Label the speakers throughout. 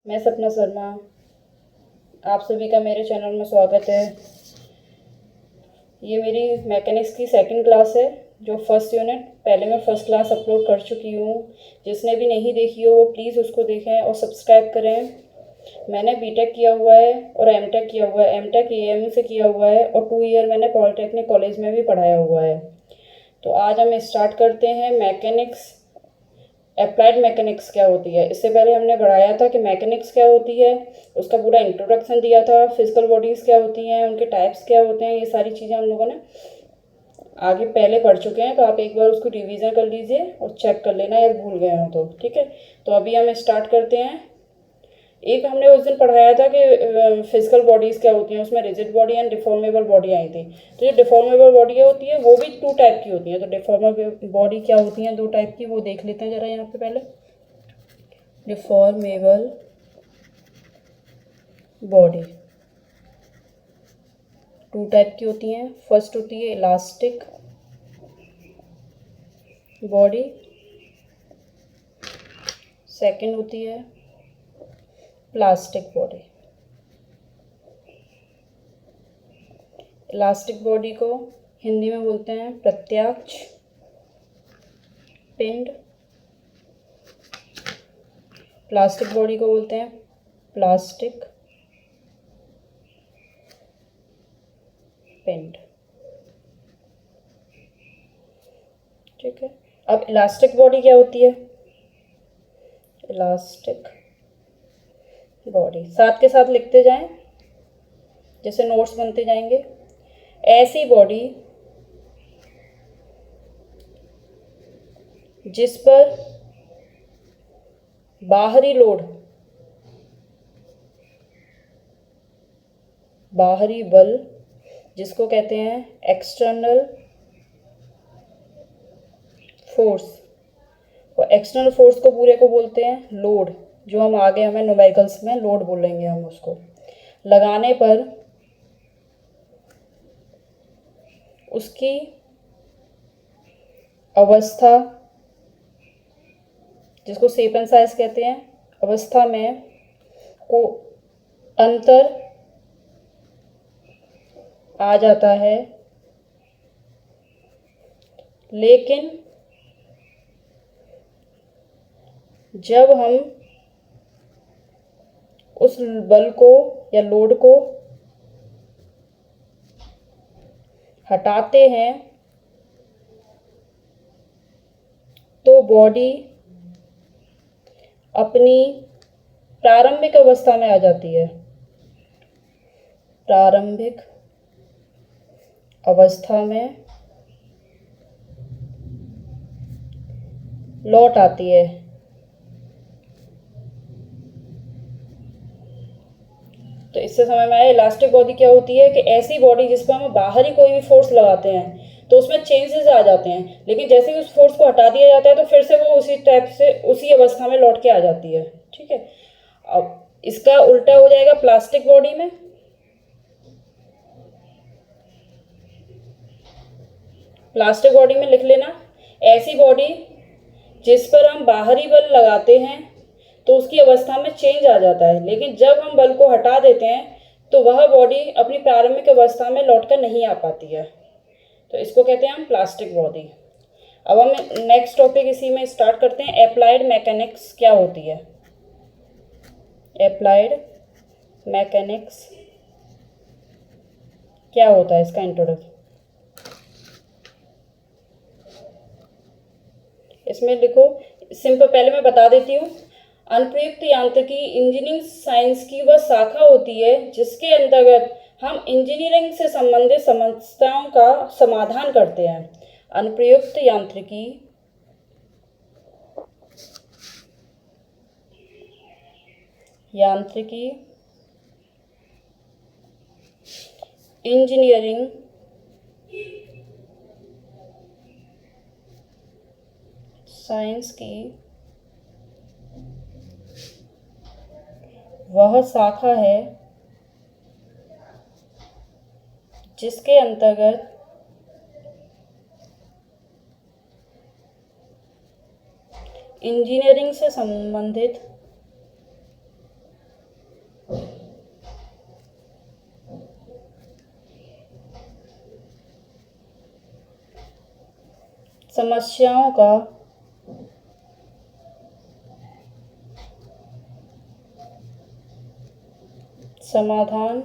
Speaker 1: मैं सपना शर्मा। आप सभी का मेरे चैनल में स्वागत है। ये मेरी मैकेनिक्स की सेकंड क्लास है, जो फर्स्ट यूनिट पहले मैं फर्स्ट क्लास अपलोड कर चुकी हूँ। जिसने भी नहीं देखी हो वो प्लीज़ उसको देखें और सब्सक्राइब करें। मैंने बीटेक किया हुआ है और एमटेक किया हुआ है। एमटेक एएमयू से किया हुआ है और 2 ईयर मैंने पॉलिटेक्निक कॉलेज में भी पढ़ाया हुआ है। तो आज हम स्टार्ट करते हैं मैकेनिक्स। अप्लाइड मैकेनिक्स क्या होती है। इससे पहले हमने पढ़ाया था कि मैकेनिक्स क्या होती है, उसका पूरा इंट्रोडक्शन दिया था। फिजिकल बॉडीज़ क्या होती हैं, उनके टाइप्स क्या होते हैं, ये सारी चीज़ें हम लोगों ने आगे पहले पढ़ चुके हैं। तो आप एक बार उसको रिवीजन कर लीजिए और चेक कर लेना यार भूल गए हो तो। ठीक है, तो अभी हम स्टार्ट करते हैं। एक हमने उस दिन पढ़ाया था कि फिजिकल बॉडीज़ क्या होती हैं, उसमें rigid body and deformable body आई थी। तो जो डिफॉर्मेबल बॉडी होती है वो भी 2 टाइप की होती है। तो डिफॉर्मेबल बॉडी क्या होती हैं 2 टाइप की, वो देख लेते हैं ज़रा यहाँ पे पहले। डिफॉर्मेबल बॉडी 2 टाइप की होती हैं। फर्स्ट होती है इलास्टिक बॉडी, सेकंड होती है प्लास्टिक बॉडी। इलास्टिक बॉडी को हिंदी में बोलते हैं प्रत्याक्ष पिंड, प्लास्टिक बॉडी को बोलते हैं प्लास्टिक पिंड। ठीक है, अब इलास्टिक बॉडी क्या होती है। इलास्टिक बॉडी साथ के साथ लिखते जाएं, जैसे नोट्स बनते जाएंगे। ऐसी बॉडी जिस पर बाहरी लोड, बाहरी बल, जिसको कहते हैं एक्सटर्नल फोर्स, और एक्सटर्नल फोर्स को पूरे को बोलते हैं लोड। जो हम आगे हमें न्यूमेरिकल्स में लोड बोलेंगे हम उसको। लगाने पर उसकी अवस्था, जिसको शेप एंड साइज कहते हैं, अवस्था में को अंतर आ जाता है, लेकिन जब हम उस बल को या लोड को हटाते हैं तो बॉडी अपनी प्रारंभिक अवस्था में आ जाती है। प्रारंभिक अवस्था में लौट आती है। तो इससे समझ में आया इलास्टिक बॉडी क्या होती है कि ऐसी बॉडी जिस पर हम बाहरी कोई भी फोर्स लगाते हैं तो उसमें चेंजेस आ जाते हैं, लेकिन जैसे ही उस फोर्स को हटा दिया जाता है तो फिर से वो उसी टाइप से उसी अवस्था में लौट के आ जाती है। ठीक है, अब इसका उल्टा हो जाएगा प्लास्टिक बॉडी में। प्लास्टिक बॉडी में लिख लेना, ऐसी बॉडी जिस पर हम बाहरी बल लगाते हैं तो उसकी अवस्था में चेंज आ जाता है, लेकिन जब हम बल को हटा देते हैं तो वह बॉडी अपनी प्रारंभिक अवस्था में लौटकर नहीं आ पाती है। तो इसको कहते हैं हम प्लास्टिक बॉडी। अब हम नेक्स्ट टॉपिक इसी में स्टार्ट करते हैं। अप्लाइड मैकेनिक्स क्या होती है। अप्लाइड मैकेनिक्स क्या होता है, इसका इंट्रोडक्शन इसमें लिखो। सिंपल पहले मैं बता देती हूँ। अनुप्रयुक्त यांत्रिकी इंजीनियरिंग साइंस की वह शाखा होती है जिसके अंतर्गत हम इंजीनियरिंग से संबंधित समस्याओं का समाधान करते हैं। अनुप्रयुक्त यांत्रिकी इंजीनियरिंग साइंस की वह शाखा है जिसके अंतर्गत इंजीनियरिंग से संबंधित समस्याओं का समाधान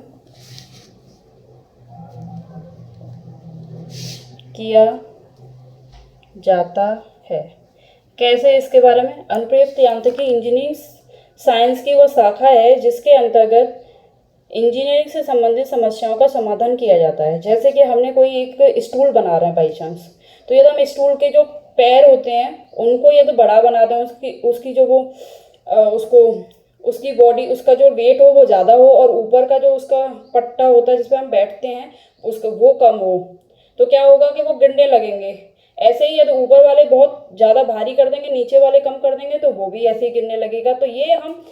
Speaker 1: किया जाता है। कैसे? इसके बारे में, अनुप्रयुक्त यांत्रिकी इंजीनियरिंग साइंस की वो शाखा है जिसके अंतर्गत इंजीनियरिंग से संबंधित समस्याओं का समाधान किया जाता है। जैसे कि हमने कोई एक स्टूल बना रहे हैं बाई चांस, तो यदि हम स्टूल के जो पैर होते हैं उनको यदि बड़ा बना दें, उसकी जो वो उसकी बॉडी, उसका जो वेट हो वो ज़्यादा हो और ऊपर का जो उसका पट्टा होता है जिस पर हम बैठते हैं उसका वो कम हो, तो क्या होगा कि वो गिरने लगेंगे। ऐसे ही यदि ऊपर वाले बहुत ज़्यादा भारी कर देंगे, नीचे वाले कम कर देंगे, तो वो भी ऐसे ही गिरने लगेगा। तो ये हम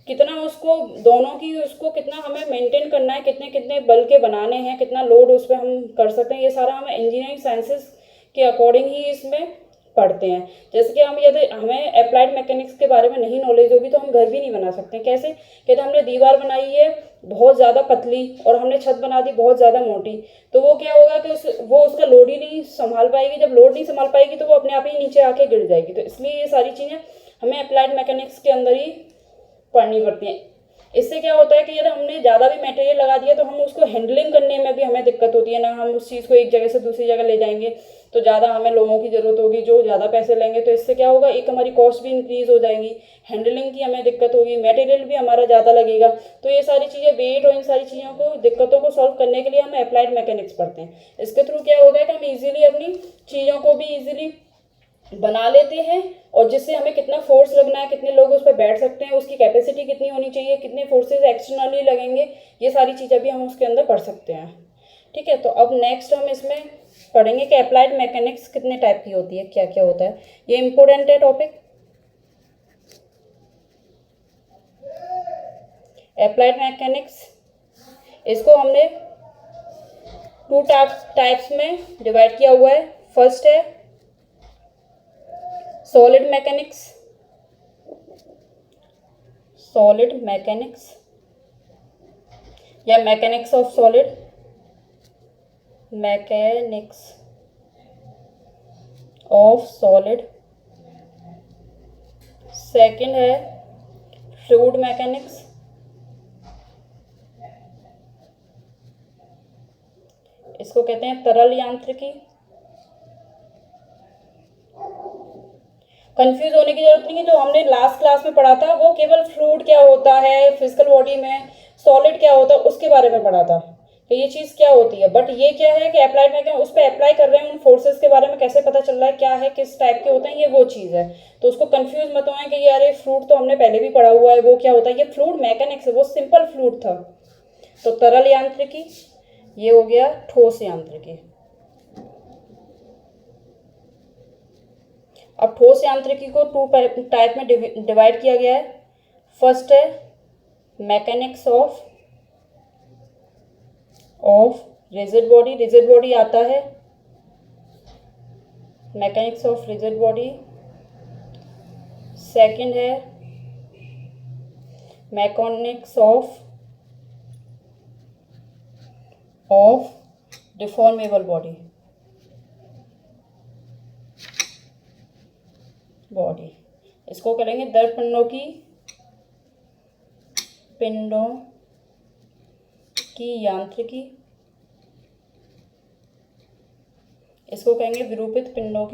Speaker 1: कितना उसको दोनों की उसको कितना हमें मेंटेन करना है, कितने कितने बल के बनाने हैं, कितना लोड उस पर हम कर सकते हैं, ये सारा हम इंजीनियरिंग साइंसेस के अकॉर्डिंग ही इसमें पढ़ते हैं। जैसे कि हम यदि हमें अप्लाइड मैकेनिक्स के बारे में नहीं नॉलेज होगी तो हम घर भी नहीं बना सकते। कैसे? कहते हमने दीवार बनाई है बहुत ज़्यादा पतली और हमने छत बना दी बहुत ज़्यादा मोटी, तो वो क्या होगा कि वो उसका लोड ही नहीं संभाल पाएगी। जब लोड नहीं संभाल पाएगी तो वो अपने आप ही नीचे आके गिर जाएगी। तो इसलिए ये सारी चीज़ें हमें अप्लाइड मैकेनिक्स के अंदर ही पढ़नी पड़ती हैं। इससे क्या होता है कि यदि हमने ज़्यादा भी मटेरियल लगा दिया तो हम उसको हैंडलिंग करने में भी हमें दिक्कत होती है ना। हम उस चीज़ को एक जगह से दूसरी जगह ले जाएंगे तो ज़्यादा हमें लोगों की ज़रूरत होगी जो ज़्यादा पैसे लेंगे, तो इससे क्या होगा, एक हमारी कॉस्ट भी इंक्रीज़ हो जाएंगी, हैंडलिंग की हमें दिक्कत होगी, मटेरियल भी हमारा ज़्यादा लगेगा। तो ये सारी चीज़ें, वेट और इन सारी चीज़ों को, दिक्कतों को सॉल्व करने के लिए हम अप्लाइड मैकेनिक्स पढ़ते हैं। इसके थ्रू क्या होता है कि हम ईजिली अपनी चीज़ों को भी ईजिली बना लेते हैं, और जिससे हमें कितना फोर्स लगना है, कितने लोग उस पर बैठ सकते हैं, उसकी कैपेसिटी कितनी होनी चाहिए, कितने फोर्सेस एक्सटर्नली लगेंगे, ये सारी चीज़ें भी हम उसके अंदर पढ़ सकते हैं। ठीक है, तो अब नेक्स्ट हम इसमें पढ़ेंगे कि अप्लाइड मैकेनिक्स कितने टाइप की होती है, क्या क्या होता है। ये इम्पोर्टेंट है टॉपिक। अप्लाइड मैकेनिक्स, इसको हमने 2 टाइप्स में डिवाइड किया हुआ है। फर्स्ट है सॉलिड मैकेनिक्स, सॉलिड मैकेनिक्स या mechanics of solid, mechanics of solid. Second है फ्लूइड मैकेनिक्स, इसको कहते हैं तरल यांत्रिकी। कंफ्यूज होने की जरूरत नहीं है, जो हमने लास्ट क्लास में पढ़ा था वो केवल फ्लूइड क्या होता है फिजिकल बॉडी में, सॉलिड क्या होता है उसके बारे में पढ़ा था कि ये चीज़ क्या होती है। बट ये क्या है कि अप्लाइड में क्या उस पर अप्लाई कर रहे हैं, उन फोर्सेस के बारे में कैसे पता चल रहा है क्या है, किस टाइप के होते हैं, ये वो चीज़ है। तो उसको कंफ्यूज मत होए कि यार ये फ्लूइड तो हमने पहले भी पढ़ा हुआ है, वो क्या होता है। ये फ्लूइड मैकेनिक्स है, वो सिंपल फ्लूइड था। तो तरल यांत्रिकी, ये हो गया ठोस यांत्रिकी। अब ठोस यांत्रिकी को 2 टाइप में डिवाइड किया गया है। फर्स्ट है mechanics of rigid body, rigid body आता है, mechanics of rigid body. Second है मैकेनिक्स ऑफ डिफॉर्मेबल बॉडी, इसको करेंगे दर पिंडों की यांत्रिकी, इसको कहेंगे विरूपित पिंडों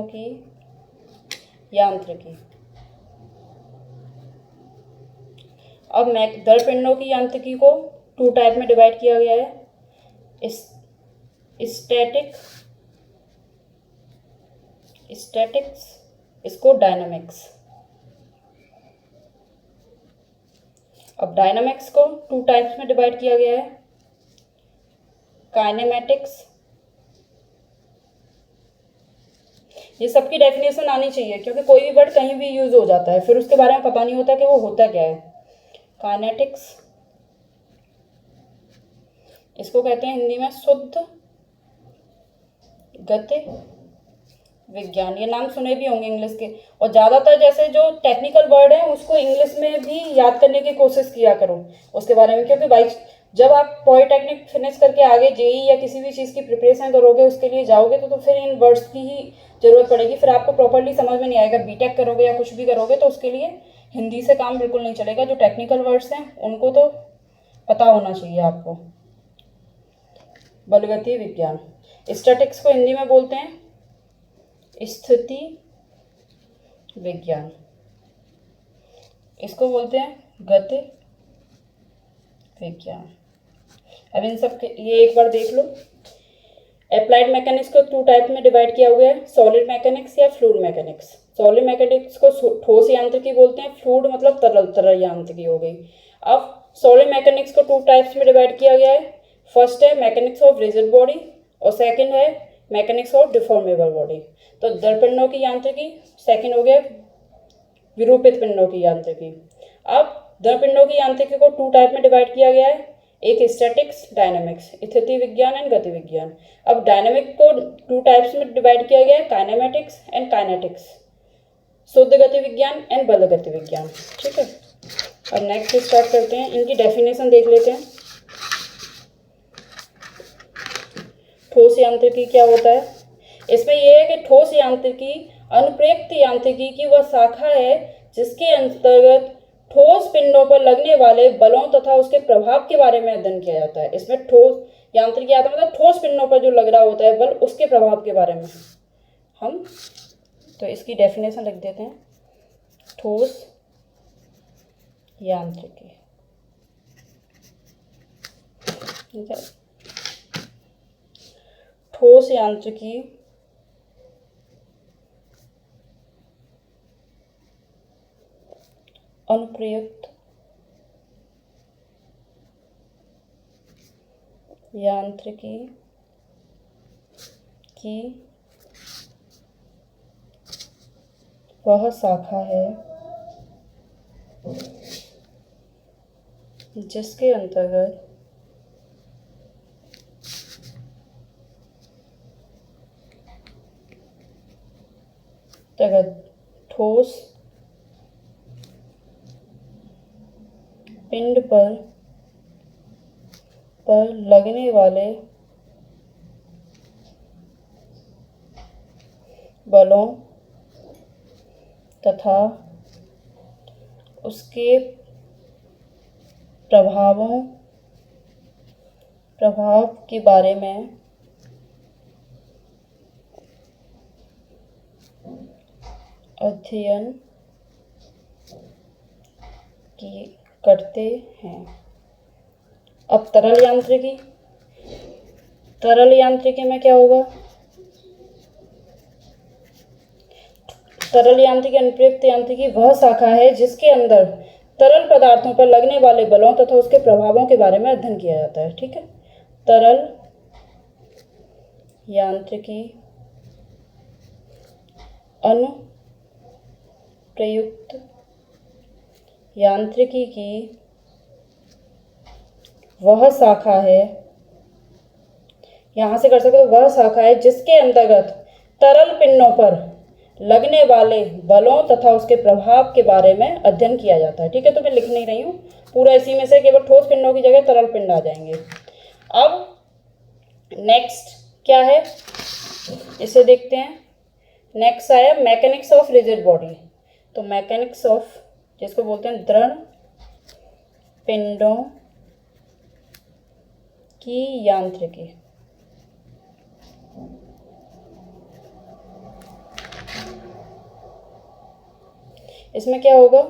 Speaker 1: की यांत्रिकी। अब दर पिंडों की यांत्रिकी को 2 टाइप में डिवाइड किया गया है। स्टैटिक्स, इसको डायनामिक्स। अब डायनामिक्स को 2 टाइप्स में डिवाइड किया गया है। काइनेमेटिक्स, ये सबकी डेफिनेशन आनी चाहिए क्योंकि कोई भी वर्ड कहीं भी यूज हो जाता है, फिर उसके बारे में पता नहीं होता कि वो होता क्या है। काइनेटिक्स, इसको कहते हैं हिंदी में शुद्ध गति विज्ञान। ये नाम सुने भी होंगे इंग्लिश के, और ज़्यादातर जैसे जो टेक्निकल वर्ड है उसको इंग्लिश में भी याद करने की कोशिश किया करो उसके बारे में, क्योंकि भाई जब आप पॉलिटेक्निक फिनिश करके आगे जेई या किसी भी चीज़ की प्रिपरेशन करोगे, उसके लिए जाओगे तो फिर इन वर्ड्स की ही ज़रूरत पड़ेगी, फिर आपको प्रॉपर्ली समझ में नहीं आएगा। बीटेक करोगे या कुछ भी करोगे तो उसके लिए हिंदी से काम बिल्कुल नहीं चलेगा। जो टेक्निकल वर्ड्स हैं उनको तो पता होना चाहिए आपको। बलगतीय विज्ञान, स्टैटिक्स को हिंदी में बोलते हैं स्थिति विज्ञान, इसको बोलते हैं गति विज्ञान। अब इन सब के ये एक बार देख लो। अप्लाइड मैकेनिक्स को 2 टाइप में डिवाइड किया हुआ है, सॉलिड मैकेनिक्स या फ्लूइड मैकेनिक्स। सॉलिड मैकेनिक्स को ठोस यांत्रिकी बोलते हैं, फ्लूइड मतलब तरल यांत्रिकी हो गई। अब सॉलिड मैकेनिक्स को 2 टाइप्स में डिवाइड किया गया है। फर्स्ट है मैकेनिक्स ऑफ रिजिड बॉडी और सेकंड है मैकेनिक्स ऑफ डिफॉर्मेबल बॉडी। तो दृढ़ पिंडों की यांत्रिकी, सेकंड हो गया विरूपित पिंडों की यांत्रिकी। अब दृढ़ पिंडों की यांत्रिकी को 2 टाइप में डिवाइड किया गया है, एक स्टैटिक्स, डायनामिक्स, स्थिति विज्ञान एंड गति विज्ञान। अब डायनामिक को 2 टाइप्स में डिवाइड किया गया है, काइनेमेटिक्स एंड काइनेटिक्स, शुद्ध गति विज्ञान एंड बल गति विज्ञान। ठीक है, अब नेक्स्ट स्टार्ट करते हैं, इनकी डेफिनेशन देख लेते हैं। ठोस यांत्रिकी क्या होता है? इसमें यह है कि ठोस यांत्रिकी अनुप्रयुक्त यांत्रिकी की वह शाखा है जिसके अंतर्गत ठोस पिंडों पर लगने वाले बलों तथा उसके प्रभाव के बारे में अध्ययन किया जाता है। इसमें ठोस यांत्रिकी आता है मतलब ठोस पिंडों पर जो लग रहा होता है बल, उसके प्रभाव के बारे में हम तो इसकी डेफिनेशन लिख देते हैं। ठोस यांत्रिकी, ठीक है, ठोस यांत्रिकी अनुप्रयुक्त यांत्रिकी की वह शाखा है जिसके अंतर्गत ठोस पिंड पर लगने वाले बलों तथा उसके प्रभाव के बारे में अध्ययन करते हैं। अब तरल यांत्रिकी में क्या होगा? तरल यांत्रिकी अनुप्रयुक्त यांत्रिकी वह शाखा है जिसके अंदर तरल पदार्थों पर लगने वाले बलों तथा उसके प्रभावों के बारे में अध्ययन किया जाता है। ठीक है, तरल यांत्रिकी अनुप्रयुक्त यांत्रिकी की वह शाखा है, यहाँ से कर सकते हो, वह शाखा है जिसके अंतर्गत तरल पिंडों पर लगने वाले बलों तथा उसके प्रभाव के बारे में अध्ययन किया जाता है। ठीक है, तो मैं लिख नहीं रही हूँ पूरा, इसी में से केवल ठोस पिंडों की जगह तरल पिंड आ जाएंगे। अब नेक्स्ट क्या है इसे देखते हैं। नेक्स्ट आया मैकेनिक्स ऑफ रिजिड बॉडी। तो मैकेनिक्स ऑफ, जिसको बोलते हैं दृढ़ पिंडों की यांत्रिकी। इसमें क्या होगा?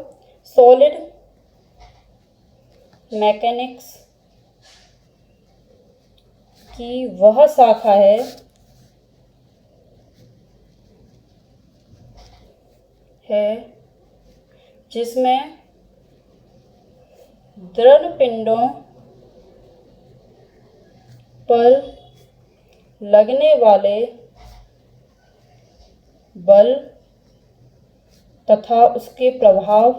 Speaker 1: सॉलिड मैकेनिक्स की वह शाखा है जिसमें दृढ़ पिंडों पर लगने वाले बल तथा उसके प्रभाव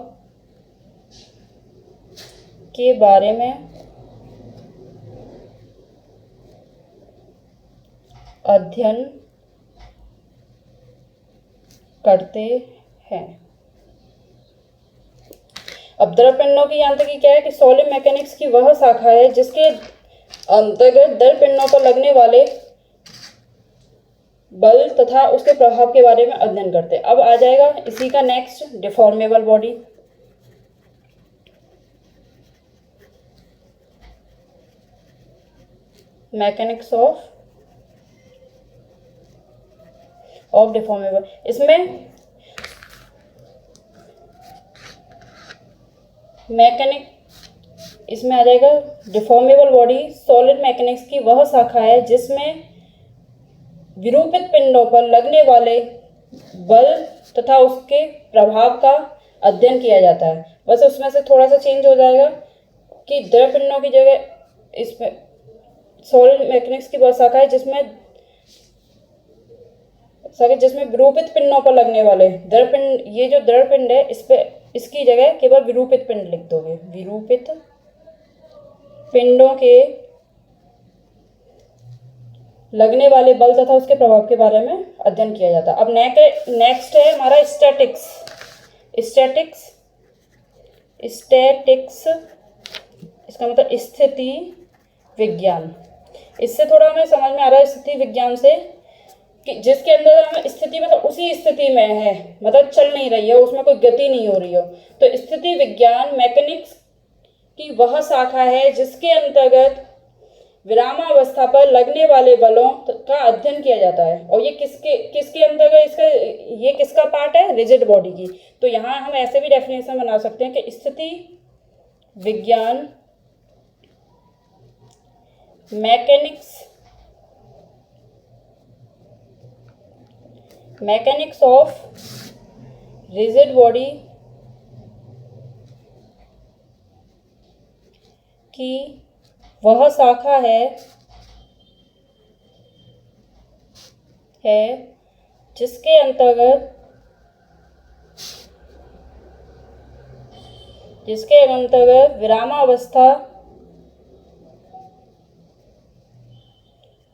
Speaker 1: के बारे में अध्ययन करते हैं। अब द्रव पिंडों की यांत्रिकी क्या है कि सॉलिड मैकेनिक्स की वह शाखा है जिसके अंतर्गत द्रव पिंडों पर लगने वाले बल तथा उसके प्रभाव के बारे में अध्ययन करते हैं। अब आ जाएगा इसी का next, deformable body. Mechanics of deformable, इसमें आ जाएगा डिफॉर्मेबल बॉडी सॉलिड मैकेनिक्स की वह शाखा है जिसमें विरूपित पिंडों पर लगने वाले बल तथा उसके प्रभाव का अध्ययन किया जाता है। बस उसमें से थोड़ा सा चेंज हो जाएगा कि द्रव पिंडों की जगह इसमें सॉलिड मैकेनिक्स की वह शाखा है जिसमें विरूपित पिंडों पर लगने वाले द्रव पिंड, ये जो द्रव पिंड है इस पे इसकी जगह केवल विरूपित पिंड लिख दोगे। विरूपित पिंडों के लगने वाले बल तथा उसके प्रभाव के बारे में अध्ययन किया जाता है। अब नेक्स्ट है हमारा स्टैटिक्स। इसका मतलब स्थिति विज्ञान। इससे थोड़ा हमें समझ में आ रहा है स्थिति विज्ञान से कि जिसके अंदर हम स्थिति मतलब उसी स्थिति में है, मतलब चल नहीं रही है, उसमें कोई गति नहीं हो रही हो, तो स्थिति विज्ञान मैकेनिक्स की वह शाखा है जिसके अंतर्गत विरामावस्था पर लगने वाले बलों का अध्ययन किया जाता है। और ये किसके अंतर्गत ये किसका पार्ट है? रिजिड बॉडी की। तो यहाँ हम ऐसे भी डेफिनेशन बना सकते हैं कि स्थिति विज्ञान मैकेनिक्स ऑफ रिजिड बॉडी की वह शाखा है जिसके अंतर्गत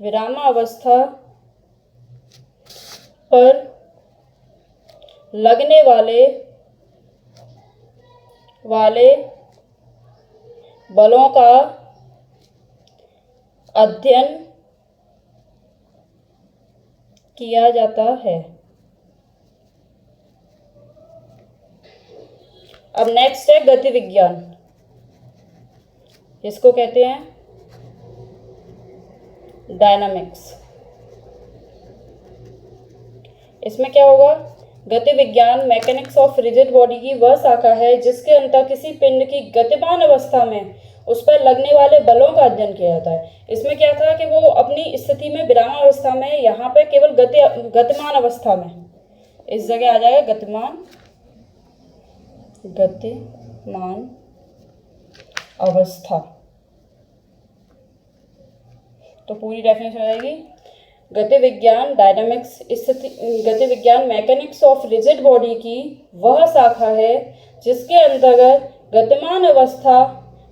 Speaker 1: विरामावस्था पर लगने वाले बलों का अध्ययन किया जाता है। अब नेक्स्ट है गति विज्ञान, जिसको कहते हैं डायनामिक्स। इसमें क्या होगा? गति विज्ञान मैकेनिक्स ऑफ रिजिड बॉडी की वह शाखा है जिसके अंतर्गत किसी पिंड की गतिमान अवस्था में उस पर लगने वाले बलों का अध्ययन किया जाता है। इसमें क्या था कि वो अपनी स्थिति में विराम अवस्था में, यहाँ पे केवल गतिमान अवस्था में, इस जगह आ जाएगा गतिमान अवस्था। तो पूरी डेफिनेशन हो जाएगी गति विज्ञान मैकेनिक्स ऑफ रिजिड बॉडी की वह शाखा है जिसके अंतर्गत गतिमान अवस्था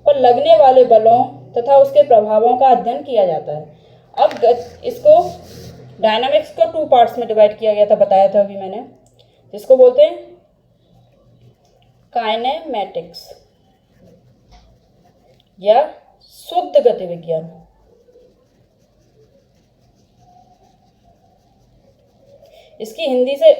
Speaker 1: पर लगने वाले बलों तथा उसके प्रभावों का अध्ययन किया जाता है। अब इसको डायनामिक्स को 2 पार्ट्स में डिवाइड किया गया था, बताया था अभी मैंने, जिसको बोलते हैं काइनेमैटिक्स या शुद्ध गति विज्ञान। इसकी हिंदी से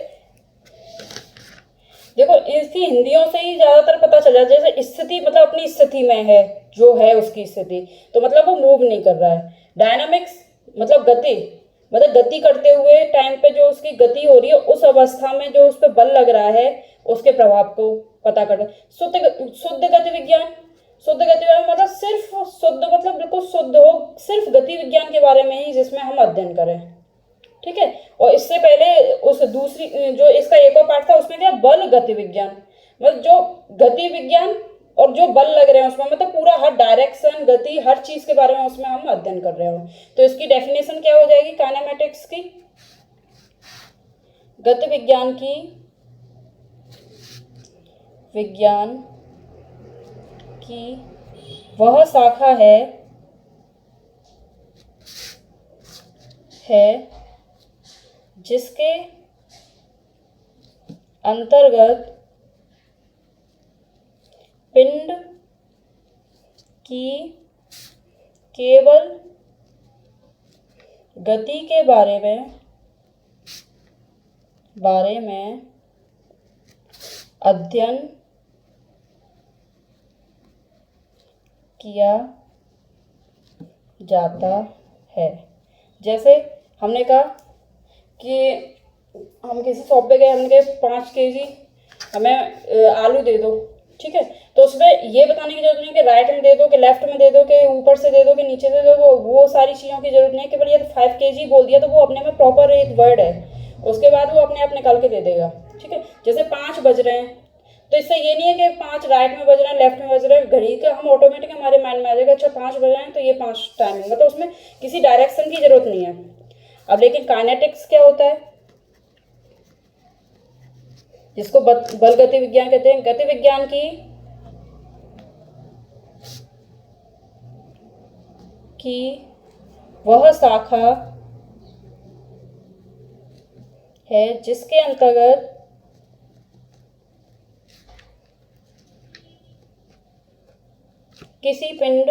Speaker 1: देखो, इसकी हिंदियों से ही ज्यादातर पता चल जाता है। जैसे स्थिति मतलब अपनी स्थिति में है, जो है उसकी स्थिति, तो मतलब वो मूव नहीं कर रहा है। डायनामिक्स मतलब गति, मतलब गति करते हुए टाइम पे जो उसकी गति हो रही है, उस अवस्था में जो उस पर बल लग रहा है उसके प्रभाव को पता करना। शुद्ध गति विज्ञान मतलब सिर्फ शुद्ध मतलब बिल्कुल शुद्ध हो, सिर्फ गति विज्ञान के बारे में ही जिसमें हम अध्ययन करें, ठीक है। और इससे पहले उस दूसरी जो इसका एक और पार्ट था उसमें क्या, बल गति विज्ञान, मतलब जो गति विज्ञान और जो बल लग रहे हैं उसमें, मतलब पूरा हर डायरेक्शन, गति, हर चीज के बारे में उसमें हम अध्ययन कर रहे हो। तो इसकी डेफिनेशन क्या हो जाएगी काइनेमैटिक्स की? गति विज्ञान की वह शाखा है जिसके अंतर्गत कि केवल गति के बारे में अध्ययन किया जाता है। जैसे हमने कहा कि हम किसी शॉप पे गए, हमने कहा 5 kg हमें आलू दे दो, ठीक है। तो उसमें ये बताने की जरूरत नहीं कि राइट में दे दो कि लेफ्ट में दे दो कि ऊपर से दे दो कि नीचे दे दो, वो सारी चीज़ों की जरूरत नहीं है। केवल ये 5 kg बोल दिया तो वो अपने में प्रॉपर एक वर्ड है, उसके बाद वो अपने आप निकाल के दे देगा, ठीक है। जैसे 5 बज रहे हैं, तो इससे ये नहीं है कि 5 राइट में बज रहे हैं, लेफ्ट में बज रहे हैं, घड़ी का हम ऑटोमेटिक हमारे माइंड में आ जाएगा अच्छा 5 बज रहे हैं तो ये 5 टाइमिंग, मतलब उसमें किसी डायरेक्शन की जरूरत नहीं है। अब लेकिन काइनेटिक्स क्या होता है, जिसको बल गति विज्ञान कहते हैं। गति विज्ञान की वह शाखा है जिसके अंतर्गत किसी पिंड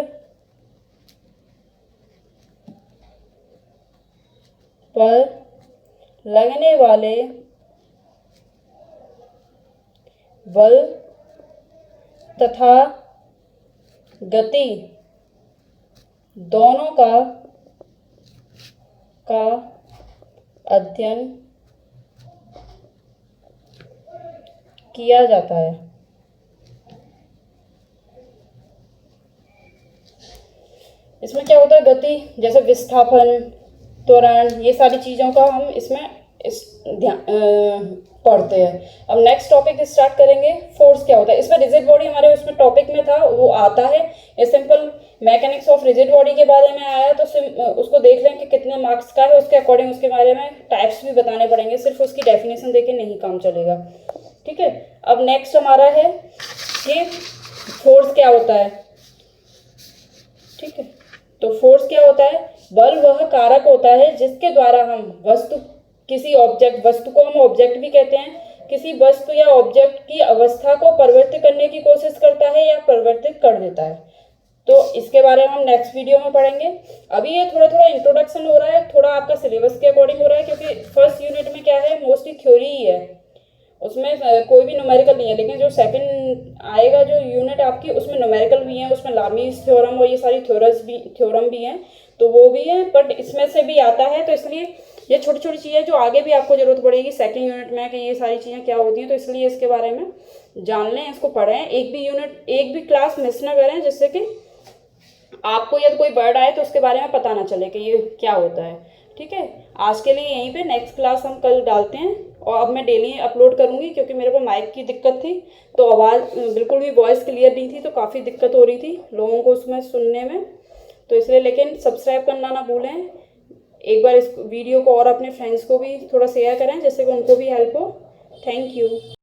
Speaker 1: पर लगने वाले बल तथा गति दोनों का अध्ययन किया जाता है। इसमें क्या होता है, गति जैसे विस्थापन, त्वरण, ये सारी चीज़ों का हम इसमें पढ़ते हैं। अब नेक्स्ट टॉपिक स्टार्ट करेंगे, फोर्स क्या होता है। इसमें रिजिड बॉडी हमारे उसमें टॉपिक में था, वो आता है। ये simple mechanics of rigid body के बारे में आया, तो उसको देख लें कि कितने मार्क्स का है, उसके अकॉर्डिंग उसके बारे में टाइप्स भी बताने पड़ेंगे, सिर्फ उसकी डेफिनेशन देके नहीं काम चलेगा, ठीक है। अब नेक्स्ट हमारा है कि फोर्स क्या होता है, ठीक है। तो फोर्स क्या होता है, बल वह कारक होता है जिसके द्वारा हम किसी ऑब्जेक्ट, वस्तु को हम ऑब्जेक्ट भी कहते हैं, किसी वस्तु या ऑब्जेक्ट की अवस्था को परिवर्तित करने की कोशिश करता है या परिवर्तित कर देता है। तो इसके बारे में हम नेक्स्ट वीडियो में पढ़ेंगे। अभी ये थोड़ा थोड़ा इंट्रोडक्शन हो रहा है, थोड़ा आपका सिलेबस के अकॉर्डिंग हो रहा है, क्योंकि फर्स्ट यूनिट में क्या है, मोस्टली थ्योरी ही है, उसमें कोई भी न्यूमेरिकल नहीं है। लेकिन जो सेकंड आएगा जो यूनिट आपकी, उसमें न्यूमेरिकल भी है, उसमें लामीज थ्योरम और ये सारी थ्योरम भी हैं, तो वो भी है, बट इसमें से भी आता है। तो इसलिए ये छोटी छोटी चीज़ें जो आगे भी आपको जरूरत पड़ेगी सेकंड यूनिट में कि ये सारी चीज़ें क्या होती हैं, तो इसलिए इसके बारे में जान लें, इसको पढ़ें, एक भी क्लास मिस ना करें, जिससे कि आपको यदि कोई वर्ड आए तो उसके बारे में पता ना चले कि ये क्या होता है, ठीक है। आज के लिए यहीं पे, नेक्स्ट क्लास हम कल डालते हैं। और अब मैं डेली अपलोड करूँगी, क्योंकि मेरे को माइक की दिक्कत थी, तो आवाज़ बिल्कुल भी वॉइस क्लियर नहीं थी, तो काफ़ी दिक्कत हो रही थी लोगों को उसमें सुनने में, तो इसलिए। लेकिन सब्सक्राइब करना ना भूलें, एक बार इस वीडियो को और अपने फ्रेंड्स को भी थोड़ा शेयर करें, जिससे कि उनको भी हेल्प हो। Thank you.